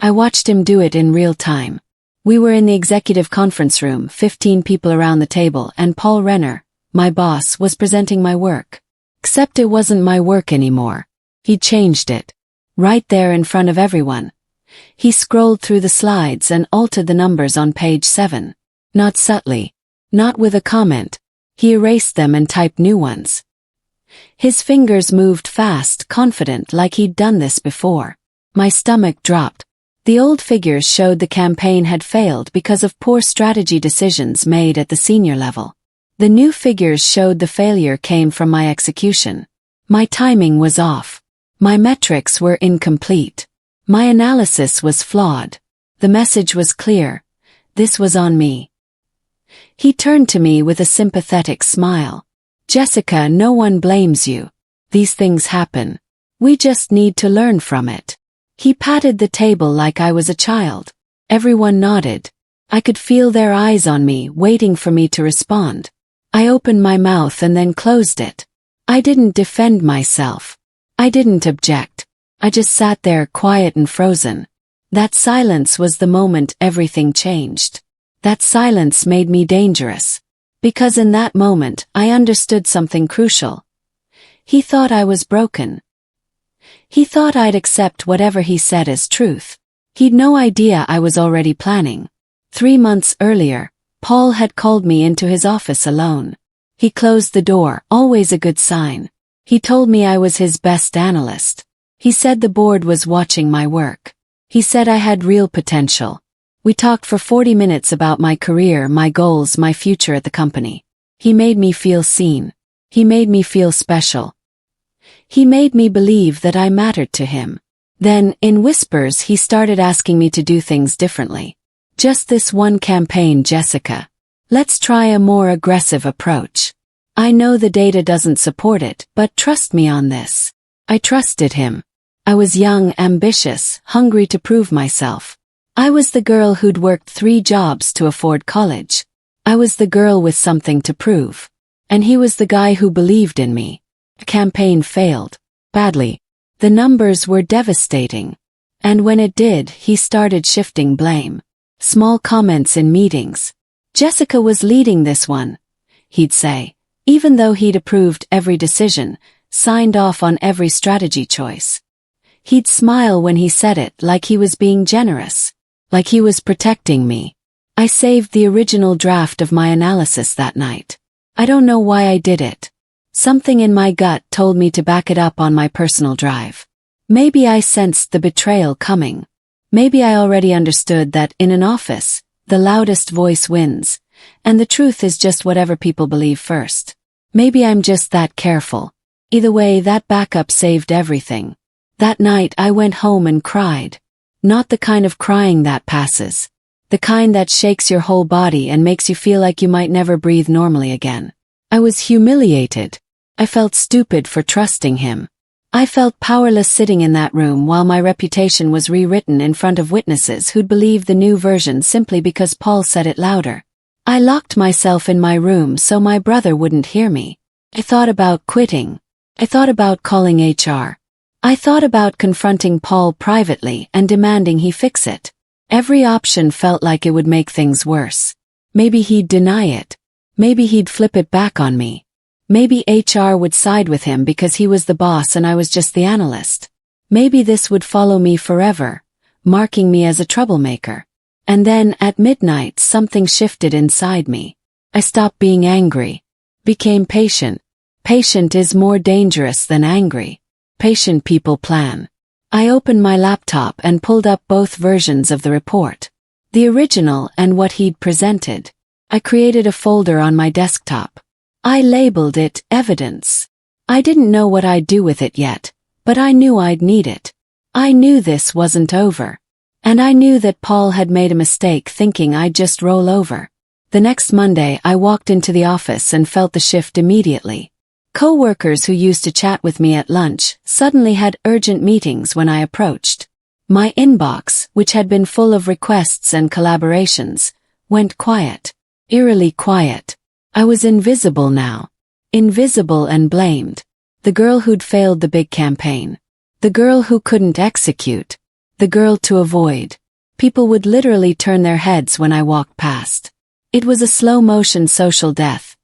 I watched him do it in real time. We were in the executive conference room, 15 people around the table, and Paul Renner, my boss, was presenting my work. Except it wasn't my work anymore. He'd changed it. Right there in front of everyone. He scrolled through the slides and altered the numbers on page 7. Not subtly. Not with a comment. He erased them and typed new ones. His fingers moved fast, confident, like he'd done this before. My stomach dropped. The old figures showed the campaign had failed because of poor strategy decisions made at the senior level. The new figures showed the failure came from my execution. My timing was off. My metrics were incomplete. My analysis was flawed. The message was clear. This was on me. He turned to me with a sympathetic smile. Jessica, no one blames you. These things happen. We just need to learn from it. He patted the table like I was a child. Everyone nodded. I could feel their eyes on me, waiting for me to respond. I opened my mouth and then closed it. I didn't defend myself. I didn't object. I just sat there quiet and frozen. That silence was the moment everything changed. That silence made me dangerous. Because in that moment, I understood something crucial. He thought I was broken. He thought I'd accept whatever he said as truth. He'd no idea I was already planning. 3 months earlier, Paul had called me into his office alone. He closed the door, always a good sign. He told me I was his best analyst. He said the board was watching my work. He said I had real potential. We talked for 40 minutes about my career, my goals, my future at the company. He made me feel seen. He made me feel special. He made me believe that I mattered to him. Then, in whispers, he started asking me to do things differently. Just this one campaign, Jessica. Let's try a more aggressive approach. I know the data doesn't support it, but trust me on this. I trusted him. I was young, ambitious, hungry to prove myself. I was the girl who'd worked 3 jobs to afford college. I was the girl with something to prove. And he was the guy who believed in me. The campaign failed. Badly. The numbers were devastating. And when it did, he started shifting blame. Small comments in meetings. Jessica was leading this one, he'd say, even though he'd approved every decision, signed off on every strategy choice. He'd smile when he said it, like he was being generous. Like he was protecting me. I saved the original draft of my analysis that night. I don't know why I did it. Something in my gut told me to back it up on my personal drive. Maybe I sensed the betrayal coming. Maybe I already understood that in an office, the loudest voice wins, and the truth is just whatever people believe first. Maybe I'm just that careful. Either way, that backup saved everything. That night I went home and cried. Not the kind of crying that passes. The kind that shakes your whole body and makes you feel like you might never breathe normally again. I was humiliated. I felt stupid for trusting him. I felt powerless sitting in that room while my reputation was rewritten in front of witnesses who'd believe the new version simply because Paul said it louder. I locked myself in my room so my brother wouldn't hear me. I thought about quitting. I thought about calling HR. I thought about confronting Paul privately and demanding he fix it. Every option felt like it would make things worse. Maybe he'd deny it. Maybe he'd flip it back on me. Maybe HR would side with him because he was the boss and I was just the analyst. Maybe this would follow me forever, marking me as a troublemaker. And then, at midnight, something shifted inside me. I stopped being angry. Became patient. Patient is more dangerous than angry. Patient people plan. I opened my laptop and pulled up both versions of the report. The original and what he'd presented. I created a folder on my desktop. I labeled it Evidence. I didn't know what I'd do with it yet, but I knew I'd need it. I knew this wasn't over. And I knew that Paul had made a mistake thinking I'd just roll over. The next Monday I walked into the office and felt the shift immediately. Co-workers who used to chat with me at lunch suddenly had urgent meetings when I approached. My inbox, which had been full of requests and collaborations, went quiet. Eerily quiet. I was invisible now. Invisible and blamed. The girl who'd failed the big campaign. The girl who couldn't execute. the girl to avoid. People would literally turn their heads when I walked past. It was a slow-motion social death,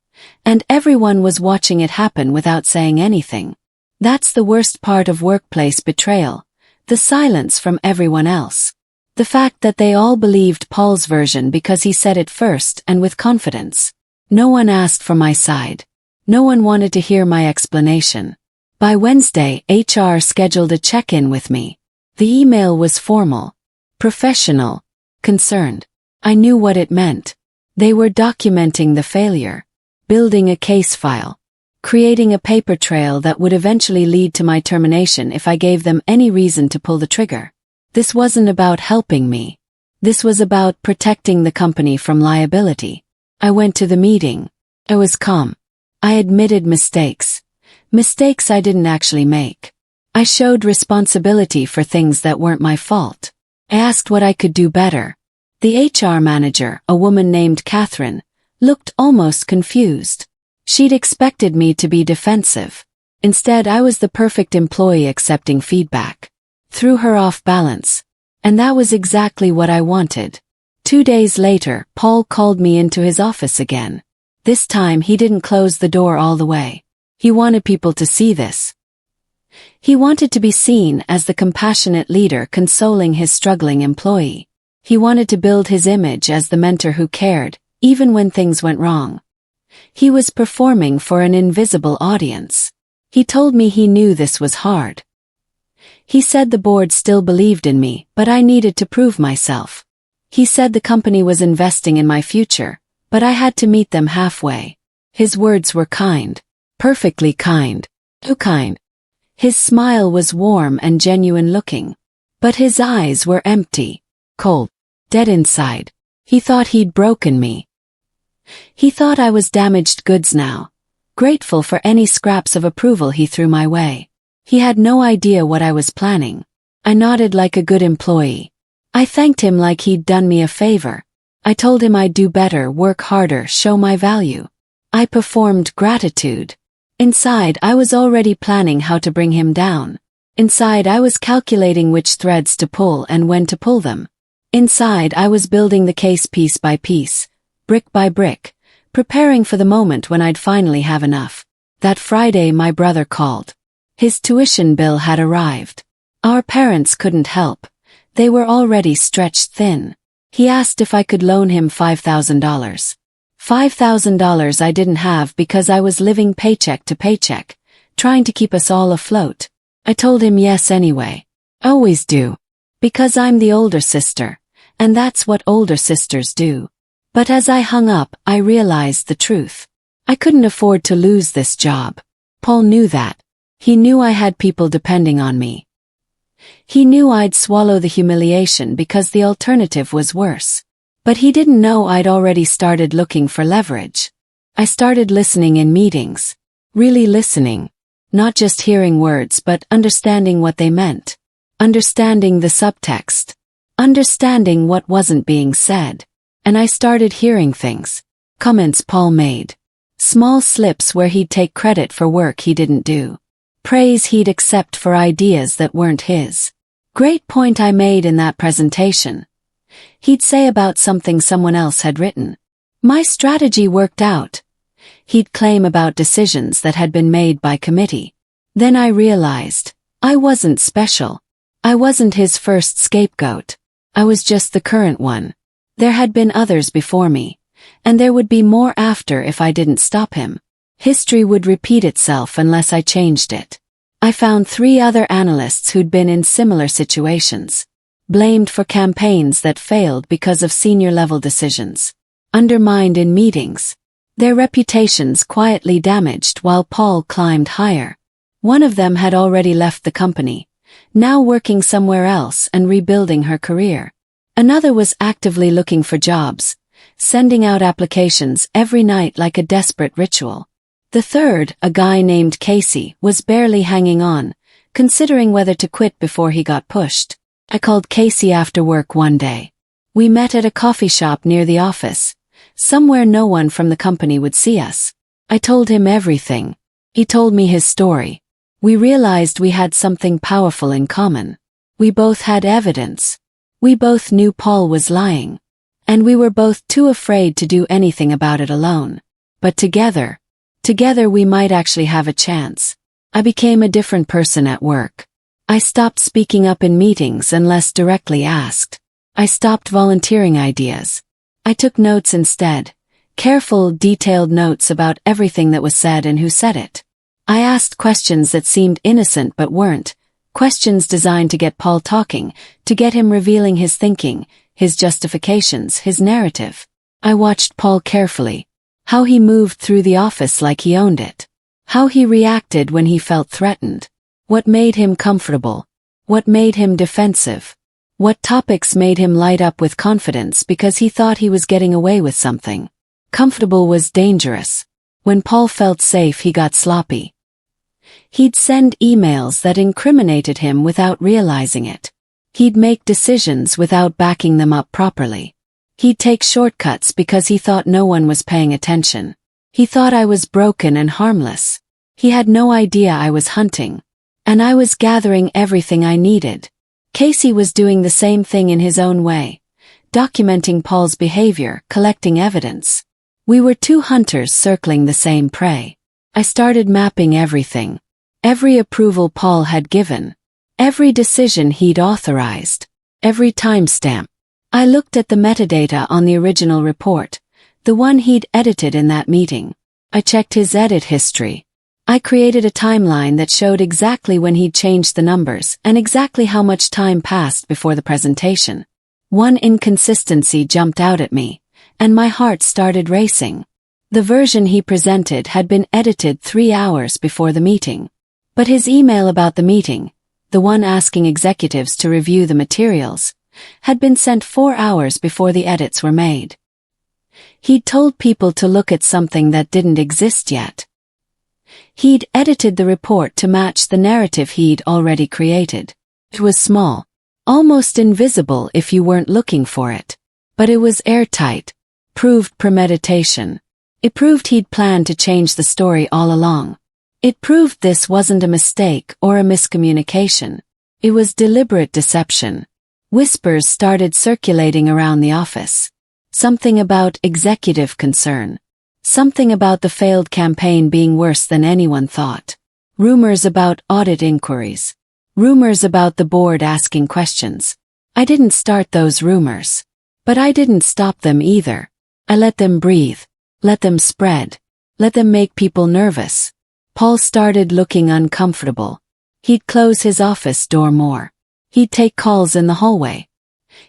and everyone was watching it happen without saying anything. That's the worst part of workplace betrayal, the silence from everyone else. The fact that they all believed Paul's version because he said it first and with confidence. No one asked for my side. No one wanted to hear my explanation. By Wednesday, HR scheduled a check-in with me. The email was formal, professional, concerned. I knew what it meant. They were documenting the failure, building a case file, creating a paper trail that would eventually lead to my termination if I gave them any reason to pull the trigger. This wasn't about helping me. This was about protecting the company from liability. I went to the meeting. I was calm. I admitted mistakes. Mistakes I didn't actually make. I showed responsibility for things that weren't my fault. I asked what I could do better. The HR manager, a woman named Catherine, looked almost confused. She'd expected me to be defensive. Instead, I was the perfect employee accepting feedback. Threw her off balance. And that was exactly what I wanted. 2 days later, Paul called me into his office again. This time he didn't close the door all the way. He wanted people to see this. He wanted to be seen as the compassionate leader consoling his struggling employee. He wanted to build his image as the mentor who cared, even when things went wrong. He was performing for an invisible audience. He told me he knew this was hard. He said the board still believed in me, but I needed to prove myself. He said the company was investing in my future, but I had to meet them halfway. His words were kind. Perfectly kind. Too kind. His smile was warm and genuine looking. But his eyes were empty. Cold. Dead inside. He thought he'd broken me. He thought I was damaged goods now. Grateful for any scraps of approval he threw my way. He had no idea what I was planning. I nodded like a good employee. I thanked him like he'd done me a favor. I told him I'd do better, work harder, show my value. I performed gratitude. Inside, I was already planning how to bring him down. Inside, I was calculating which threads to pull and when to pull them. Inside, I was building the case piece by piece, brick by brick, preparing for the moment when I'd finally have enough. That Friday, my brother called. His tuition bill had arrived. Our parents couldn't help. They were already stretched thin. He asked if I could loan him $5,000. $5,000 I didn't have because I was living paycheck to paycheck, trying to keep us all afloat. I told him yes anyway. Always do. Because I'm the older sister, and that's what older sisters do. But as I hung up, I realized the truth. I couldn't afford to lose this job. Paul knew that. He knew I had people depending on me. He knew I'd swallow the humiliation because the alternative was worse. But he didn't know I'd already started looking for leverage. I started listening in meetings. Really listening. Not just hearing words but understanding what they meant. Understanding the subtext. Understanding what wasn't being said. And I started hearing things. Comments Paul made. Small slips where he'd take credit for work he didn't do. Praise he'd accept for ideas that weren't his. Great point I made in that presentation. He'd say about something someone else had written. My strategy worked out. He'd claim about decisions that had been made by committee. Then I realized, I wasn't special. I wasn't his first scapegoat. I was just the current one. There had been others before me, and there would be more after if I didn't stop him. History would repeat itself unless I changed it. I found 3 other analysts who'd been in similar situations. Blamed for campaigns that failed because of senior-level decisions. Undermined in meetings. Their reputations quietly damaged while Paul climbed higher. One of them had already left the company, now working somewhere else and rebuilding her career. Another was actively looking for jobs, sending out applications every night like a desperate ritual. The third, a guy named Casey, was barely hanging on, considering whether to quit before he got pushed. I called Casey after work one day. We met at a coffee shop near the office, somewhere no one from the company would see us. I told him everything. He told me his story. We realized we had something powerful in common. We both had evidence. We both knew Paul was lying. And we were both too afraid to do anything about it alone. But together we might actually have a chance. I became a different person at work. I stopped speaking up in meetings unless directly asked. I stopped volunteering ideas. I took notes instead. Careful, detailed notes about everything that was said and who said it. I asked questions that seemed innocent but weren't. Questions designed to get Paul talking, to get him revealing his thinking, his justifications, his narrative. I watched Paul carefully. How he moved through the office like he owned it. How he reacted when he felt threatened. What made him comfortable? What made him defensive? What topics made him light up with confidence because he thought he was getting away with something? Comfortable was dangerous. When Paul felt safe, he got sloppy. He'd send emails that incriminated him without realizing it. He'd make decisions without backing them up properly. He'd take shortcuts because he thought no one was paying attention. He thought I was broken and harmless. He had no idea I was hunting. And I was gathering everything I needed. Casey was doing the same thing in his own way. Documenting Paul's behavior, collecting evidence. We were two hunters circling the same prey. I started mapping everything. Every approval Paul had given. Every decision he'd authorized. Every timestamp. I looked at the metadata on the original report, the one he'd edited in that meeting. I checked his edit history. I created a timeline that showed exactly when he'd changed the numbers and exactly how much time passed before the presentation. One inconsistency jumped out at me, and my heart started racing. The version he presented had been edited 3 hours before the meeting. But his email about the meeting, the one asking executives to review the materials, had been sent 4 hours before the edits were made. He'd told people to look at something that didn't exist yet. He'd edited the report to match the narrative he'd already created. It was small, almost invisible if you weren't looking for it. But it was airtight, proved premeditation. It proved he'd planned to change the story all along. It proved this wasn't a mistake or a miscommunication. It was deliberate deception. Whispers started circulating around the office. Something about executive concern. Something about the failed campaign being worse than anyone thought. Rumors about audit inquiries. Rumors about the board asking questions. I didn't start those rumors. But I didn't stop them either. I let them breathe. Let them spread. Let them make people nervous. Paul started looking uncomfortable. He'd close his office door more. He'd take calls in the hallway.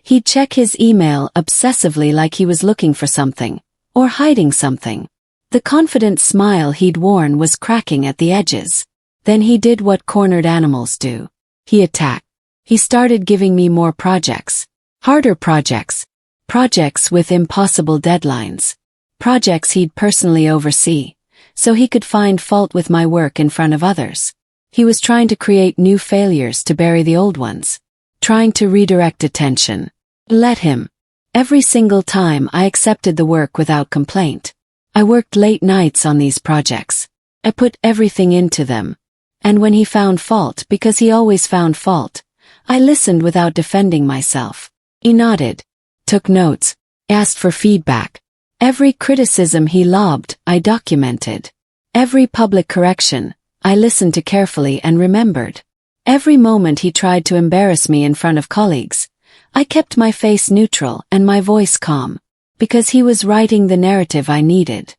He'd check his email obsessively like he was looking for something, or hiding something. The confident smile he'd worn was cracking at the edges. Then he did what cornered animals do. He attacked. He started giving me more projects. Harder projects. Projects with impossible deadlines. Projects he'd personally oversee, so he could find fault with my work in front of others. He was trying to create new failures to bury the old ones. Trying to redirect attention. Let him. Every single time I accepted the work without complaint. I worked late nights on these projects. I put everything into them. And when he found fault, because he always found fault, I listened without defending myself. He nodded. Took notes. Asked for feedback. Every criticism he lobbed, I documented. Every public correction, I listened to carefully and remembered. Every moment he tried to embarrass me in front of colleagues, I kept my face neutral and my voice calm, because he was writing the narrative I needed.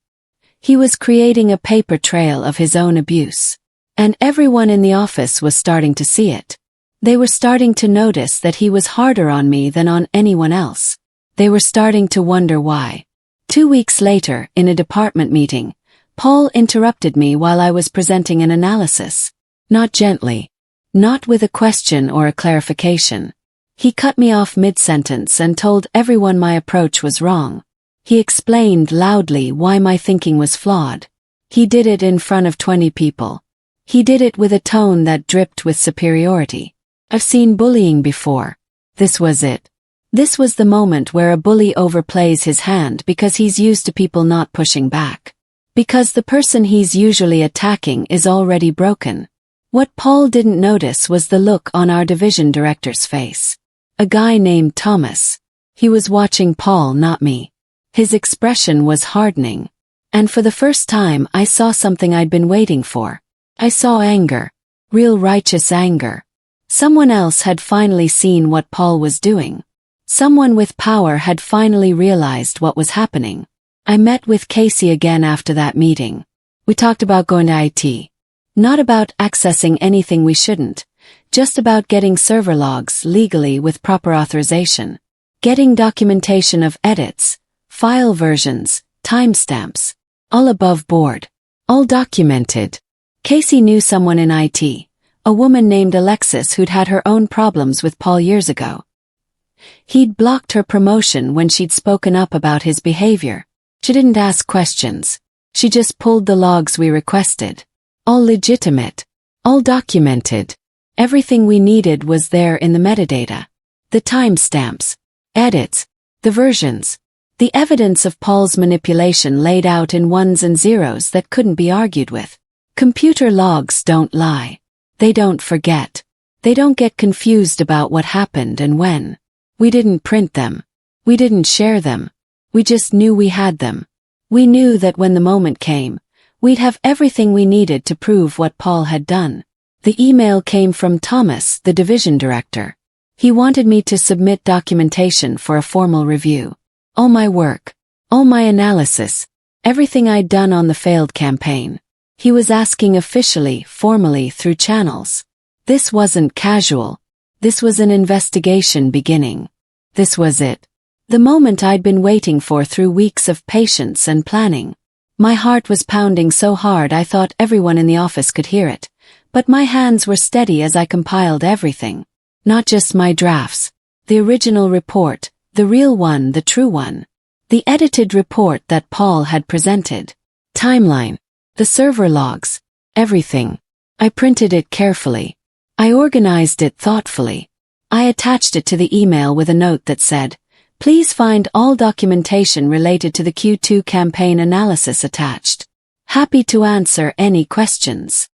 He was creating a paper trail of his own abuse. And everyone in the office was starting to see it. They were starting to notice that he was harder on me than on anyone else. They were starting to wonder why. 2 weeks later, in a department meeting, Paul interrupted me while I was presenting an analysis. Not gently. Not with a question or a clarification. He cut me off mid-sentence and told everyone my approach was wrong. He explained loudly why my thinking was flawed. He did it in front of 20 people. He did it with a tone that dripped with superiority. I've seen bullying before. This was it. This was the moment where a bully overplays his hand because he's used to people not pushing back. Because the person he's usually attacking is already broken. What Paul didn't notice was the look on our division director's face. A guy named Thomas. He was watching Paul, not me. His expression was hardening. And for the first time I saw something I'd been waiting for. I saw anger. Real righteous anger. Someone else had finally seen what Paul was doing. Someone with power had finally realized what was happening. I met with Casey again after that meeting. We talked about going to IT. Not about accessing anything we shouldn't. Just about getting server logs legally with proper authorization. Getting documentation of edits, file versions, timestamps. All above board. All documented. Casey knew someone in IT. A woman named Alexis who'd had her own problems with Paul years ago. He'd blocked her promotion when she'd spoken up about his behavior. She didn't ask questions. She just pulled the logs we requested. All legitimate. All documented. Everything we needed was there in the metadata. The timestamps. Edits. The versions. The evidence of Paul's manipulation laid out in ones and zeros that couldn't be argued with. Computer logs don't lie. They don't forget. They don't get confused about what happened and when. We didn't print them. We didn't share them. We just knew we had them. We knew that when the moment came, we'd have everything we needed to prove what Paul had done. The email came from Thomas, the division director. He wanted me to submit documentation for a formal review. All my work. All my analysis. Everything I'd done on the failed campaign. He was asking officially, formally, through channels. This wasn't casual. This was an investigation beginning. This was it. The moment I'd been waiting for through weeks of patience and planning. My heart was pounding so hard I thought everyone in the office could hear it. But my hands were steady as I compiled everything. Not just my drafts. The original report, the real one, the true one. The edited report that Paul had presented. Timeline. The server logs. Everything. I printed it carefully. I organized it thoughtfully. I attached it to the email with a note that said, "Please find all documentation related to the Q2 campaign analysis attached. Happy to answer any questions."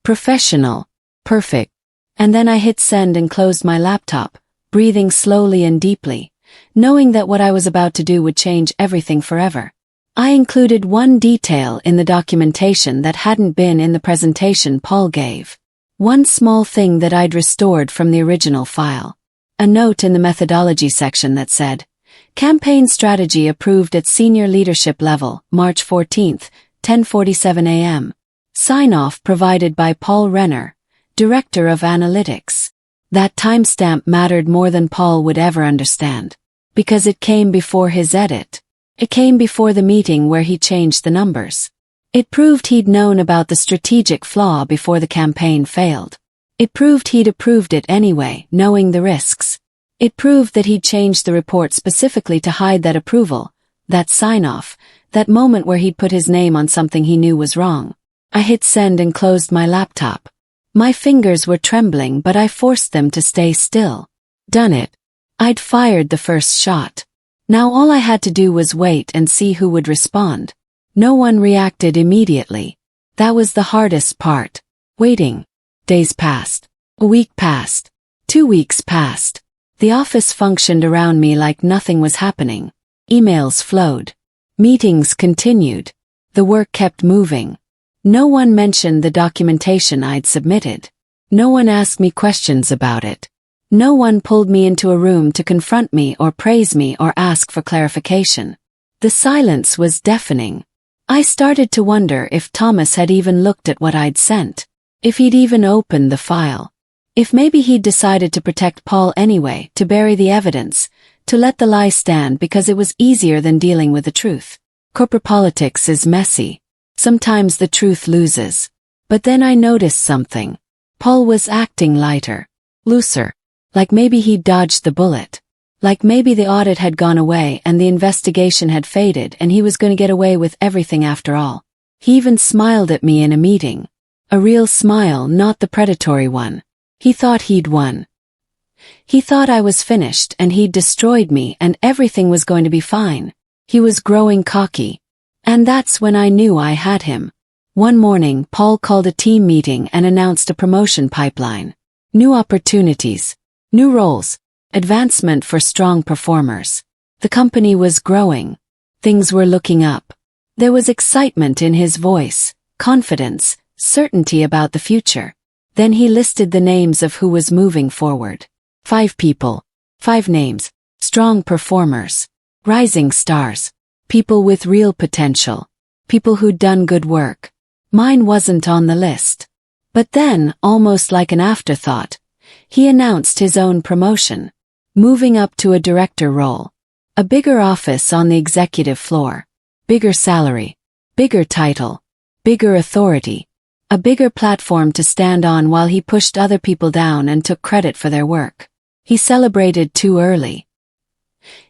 Professional. Perfect. And then I hit send and closed my laptop, breathing slowly and deeply, knowing that what I was about to do would change everything forever. I included one detail in the documentation that hadn't been in the presentation Paul gave. One small thing that I'd restored from the original file. A note in the methodology section that said, "Campaign strategy approved at senior leadership level, March 14th, 10:47 a.m. Sign-off provided by Paul Renner, Director of Analytics." That timestamp mattered more than Paul would ever understand. Because it came before his edit. It came before the meeting where he changed the numbers. It proved he'd known about the strategic flaw before the campaign failed. It proved he'd approved it anyway, knowing the risks. It proved that he'd changed the report specifically to hide that approval, that sign-off, that moment where he'd put his name on something he knew was wrong. I hit send and closed my laptop. My fingers were trembling, but I forced them to stay still. Done it. I'd fired the first shot. Now all I had to do was wait and see who would respond. No one reacted immediately. That was the hardest part. Waiting. Days passed. A week passed. 2 weeks passed. The office functioned around me like nothing was happening. Emails flowed. Meetings continued. The work kept moving. No one mentioned the documentation I'd submitted. No one asked me questions about it. No one pulled me into a room to confront me or praise me or ask for clarification. The silence was deafening. I started to wonder if Thomas had even looked at what I'd sent. If he'd even opened the file. If maybe he'd decided to protect Paul anyway, to bury the evidence, to let the lie stand because it was easier than dealing with the truth. Corporate politics is messy. Sometimes the truth loses. But then I noticed something. Paul was acting lighter. Looser. Like maybe he'd dodged the bullet. Like maybe the audit had gone away and the investigation had faded and he was going to get away with everything after all. He even smiled at me in a meeting. A real smile, not the predatory one. He thought he'd won. He thought I was finished and he'd destroyed me and everything was going to be fine. He was growing cocky. And that's when I knew I had him. One morning, Paul called a team meeting and announced a promotion pipeline. New opportunities, new roles, advancement for strong performers. The company was growing. Things were looking up. There was excitement in his voice, confidence, certainty about the future. Then he listed the names of who was moving forward. 5 people. 5 names. Strong performers. Rising stars. People with real potential. People who'd done good work. Mine wasn't on the list. But then, almost like an afterthought, he announced his own promotion. Moving up to a director role. A bigger office on the executive floor. Bigger salary. Bigger title. Bigger authority. A bigger platform to stand on while he pushed other people down and took credit for their work. He celebrated too early.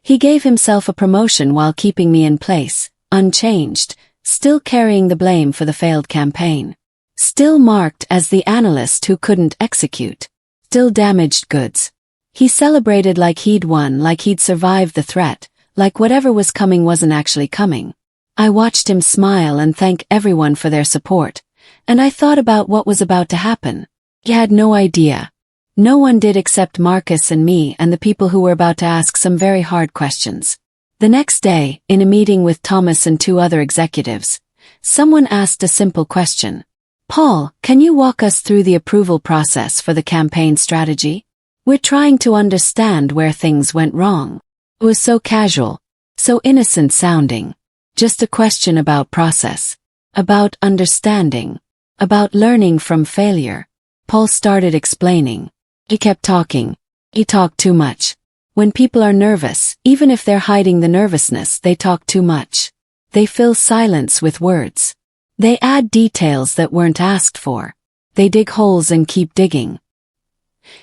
He gave himself a promotion while keeping me in place, unchanged, still carrying the blame for the failed campaign. Still marked as the analyst who couldn't execute. Still damaged goods. He celebrated like he'd won, like he'd survived the threat, like whatever was coming wasn't actually coming. I watched him smile and thank everyone for their support, and I thought about what was about to happen. He had no idea. No one did except Marcus and me and the people who were about to ask some very hard questions. The next day, in a meeting with Thomas and 2 other executives, someone asked a simple question. Paul, can you walk us through the approval process for the campaign strategy? We're trying to understand where things went wrong. It was so casual, so innocent sounding. Just a question about process, about understanding, about learning from failure. Paul started explaining. He kept talking. He talked too much. When people are nervous, even if they're hiding the nervousness, they talk too much. They fill silence with words. They add details that weren't asked for. They dig holes and keep digging.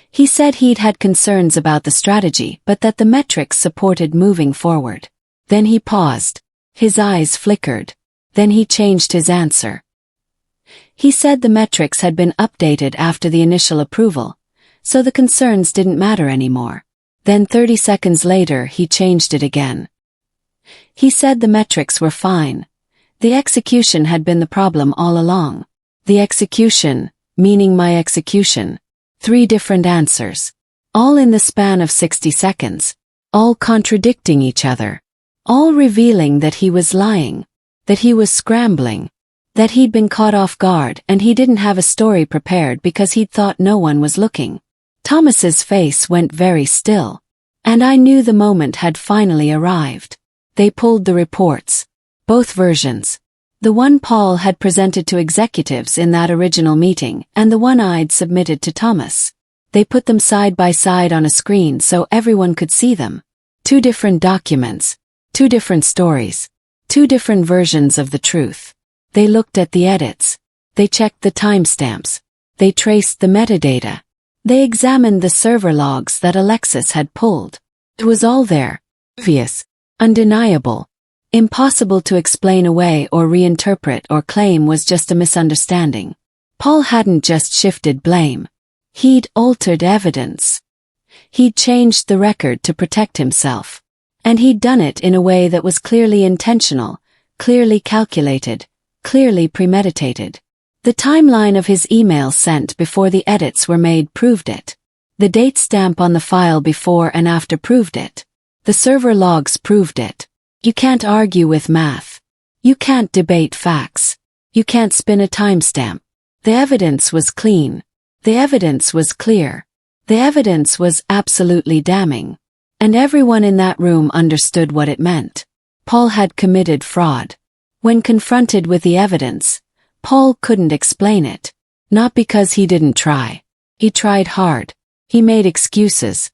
He said he'd had concerns about the strategy, but that the metrics supported moving forward. Then he paused. His eyes flickered. Then he changed his answer. He said the metrics had been updated after the initial approval, so the concerns didn't matter anymore. Then 30 seconds later he changed it again. He said the metrics were fine. The execution had been the problem all along. The execution, meaning my execution. 3 different answers. All in the span of 60 seconds. All contradicting each other. All revealing that he was lying. That he was scrambling. That he'd been caught off guard and he didn't have a story prepared because he'd thought no one was looking. Thomas's face went very still. And I knew the moment had finally arrived. They pulled the reports. Both versions. The one Paul had presented to executives in that original meeting and the one I'd submitted to Thomas. They put them side by side on a screen so everyone could see them. 2 different documents. 2 different stories. 2 different versions of the truth. They looked at the edits. They checked the timestamps. They traced the metadata. They examined the server logs that Alexis had pulled. It was all there. Obvious. Undeniable. Impossible to explain away or reinterpret or claim was just a misunderstanding. Paul hadn't just shifted blame. He'd altered evidence. He'd changed the record to protect himself. And he'd done it in a way that was clearly intentional, clearly calculated, clearly premeditated. The timeline of his email sent before the edits were made proved it. The date stamp on the file before and after proved it. The server logs proved it. You can't argue with math. You can't debate facts. You can't spin a timestamp. The evidence was clean. The evidence was clear. The evidence was absolutely damning. And everyone in that room understood what it meant. Paul had committed fraud. When confronted with the evidence, Paul couldn't explain it. Not because he didn't try. He tried hard. He made excuses.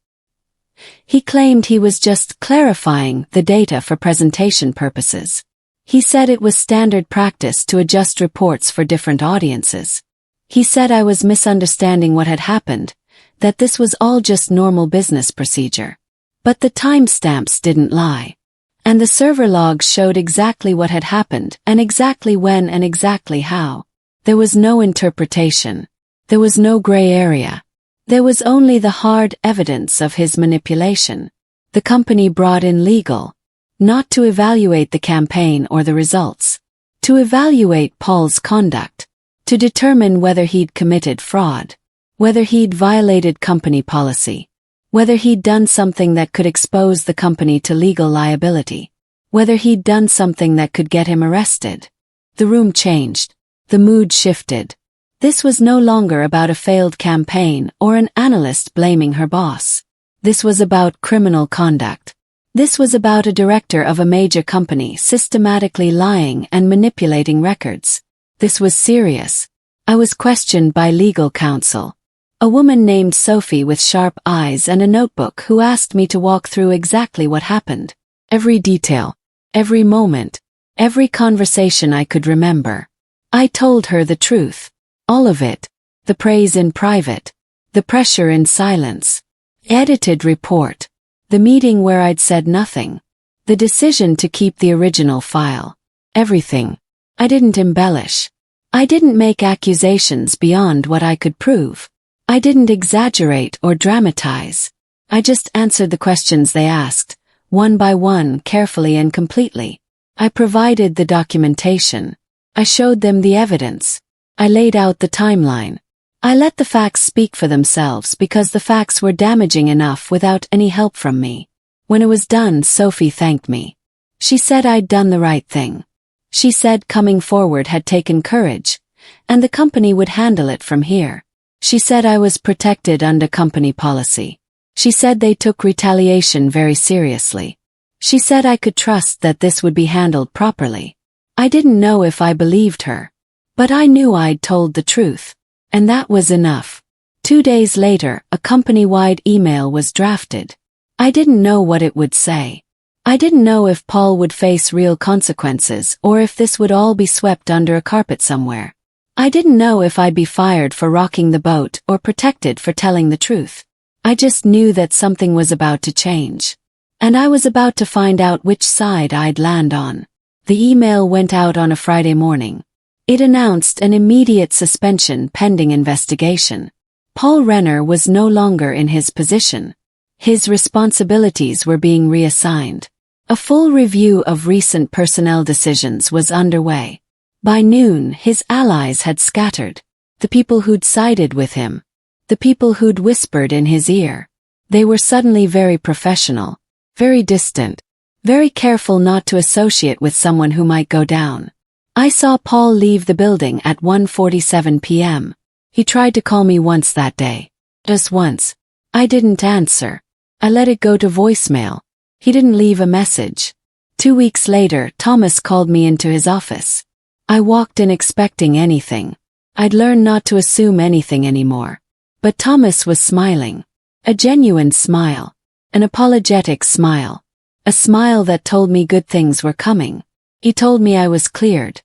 He claimed he was just clarifying the data for presentation purposes. He said it was standard practice to adjust reports for different audiences. He said I was misunderstanding what had happened, that this was all just normal business procedure. But the timestamps didn't lie. And the server logs showed exactly what had happened and exactly when and exactly how. There was no interpretation. There was no gray area. There was only the hard evidence of his manipulation. The company brought in legal, not to evaluate the campaign or the results, to evaluate Paul's conduct, to determine whether he'd committed fraud, whether he'd violated company policy, whether he'd done something that could expose the company to legal liability, whether he'd done something that could get him arrested. The room changed. The mood shifted. This was no longer about a failed campaign or an analyst blaming her boss. This was about criminal conduct. This was about a director of a major company systematically lying and manipulating records. This was serious. I was questioned by legal counsel. A woman named Sophie with sharp eyes and a notebook who asked me to walk through exactly what happened. Every detail, every moment, every conversation I could remember. I told her the truth. All of it. The praise in private. The pressure in silence. Edited report. The meeting where I'd said nothing. The decision to keep the original file. Everything. I didn't embellish. I didn't make accusations beyond what I could prove. I didn't exaggerate or dramatize. I just answered the questions they asked, one by one, carefully and completely. I provided the documentation. I showed them the evidence. I laid out the timeline. I let the facts speak for themselves because the facts were damaging enough without any help from me. When it was done, Sophie thanked me. She said I'd done the right thing. She said coming forward had taken courage, and the company would handle it from here. She said I was protected under company policy. She said they took retaliation very seriously. She said I could trust that this would be handled properly. I didn't know if I believed her. But I knew I'd told the truth. And that was enough. 2 days later, a company-wide email was drafted. I didn't know what it would say. I didn't know if Paul would face real consequences or if this would all be swept under a carpet somewhere. I didn't know if I'd be fired for rocking the boat or protected for telling the truth. I just knew that something was about to change. And I was about to find out which side I'd land on. The email went out on a Friday morning. It announced an immediate suspension pending investigation. Paul Renner was no longer in his position. His responsibilities were being reassigned. A full review of recent personnel decisions was underway. By noon, his allies had scattered. The people who'd sided with him. The people who'd whispered in his ear. They were suddenly very professional, very distant, very careful not to associate with someone who might go down. I saw Paul leave the building at 1:47 p.m. He tried to call me once that day. Just once. I didn't answer. I let it go to voicemail. He didn't leave a message. 2 weeks later, Thomas called me into his office. I walked in expecting anything. I'd learned not to assume anything anymore. But Thomas was smiling. A genuine smile. An apologetic smile. A smile that told me good things were coming. He told me I was cleared.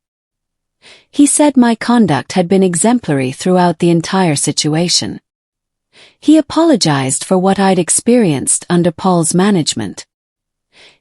He said my conduct had been exemplary throughout the entire situation. He apologized for what I'd experienced under Paul's management.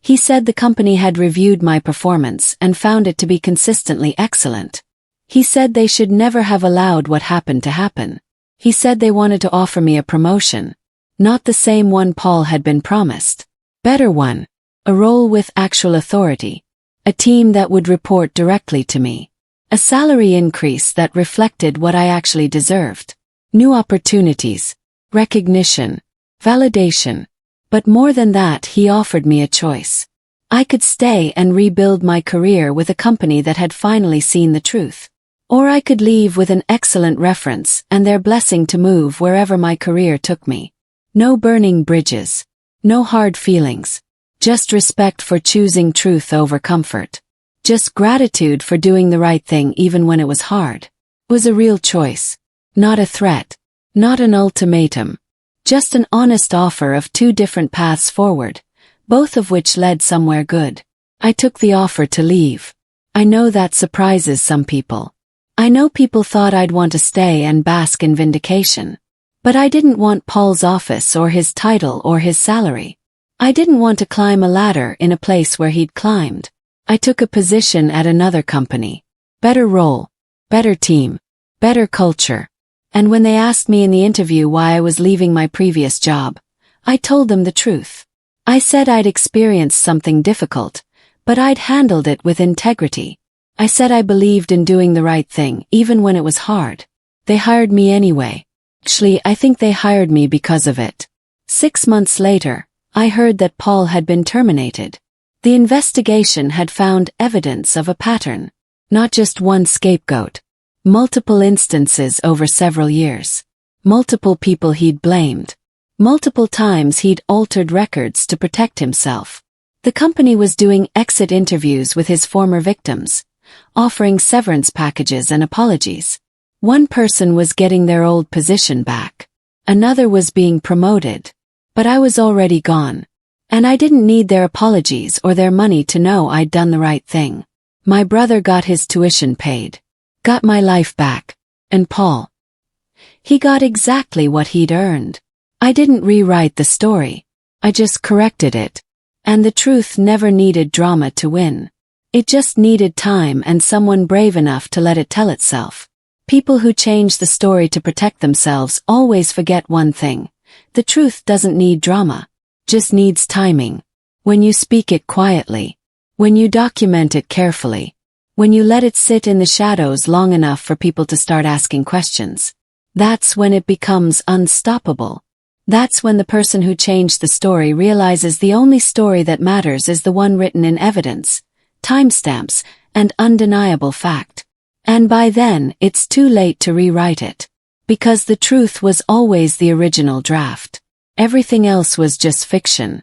He said the company had reviewed my performance and found it to be consistently excellent. He said they should never have allowed what happened to happen. He said they wanted to offer me a promotion. Not the same one Paul had been promised. Better one. A role with actual authority. A team that would report directly to me. A salary increase that reflected what I actually deserved. New opportunities. Recognition. Validation. But more than that, he offered me a choice. I could stay and rebuild my career with a company that had finally seen the truth. Or I could leave with an excellent reference and their blessing to move wherever my career took me. No burning bridges. No hard feelings. Just respect for choosing truth over comfort. Just gratitude for doing the right thing even when it was hard. It was a real choice. Not a threat. Not an ultimatum. Just an honest offer of 2 different paths forward, both of which led somewhere good. I took the offer to leave. I know that surprises some people. I know people thought I'd want to stay and bask in vindication. But I didn't want Paul's office or his title or his salary. I didn't want to climb a ladder in a place where he'd climbed. I took a position at another company. Better role. Better team. Better culture. And when they asked me in the interview why I was leaving my previous job, I told them the truth. I said I'd experienced something difficult, but I'd handled it with integrity. I said I believed in doing the right thing, even when it was hard. They hired me anyway. Actually, I think they hired me because of it. 6 months later, I heard that Paul had been terminated. The investigation had found evidence of a pattern. Not just one scapegoat. Multiple instances over several years. Multiple people he'd blamed. Multiple times he'd altered records to protect himself. The company was doing exit interviews with his former victims, offering severance packages and apologies. One person was getting their old position back. Another was being promoted. But I was already gone. And I didn't need their apologies or their money to know I'd done the right thing. My brother got his tuition paid. Got my life back. And Paul. He got exactly what he'd earned. I didn't rewrite the story. I just corrected it. And the truth never needed drama to win. It just needed time and someone brave enough to let it tell itself. People who change the story to protect themselves always forget one thing. The truth doesn't need drama. Just needs timing. When you speak it quietly. When you document it carefully. When you let it sit in the shadows long enough for people to start asking questions. That's when it becomes unstoppable. That's when the person who changed the story realizes the only story that matters is the one written in evidence, timestamps, and undeniable fact. And by then, it's too late to rewrite it. Because the truth was always the original draft. Everything else was just fiction.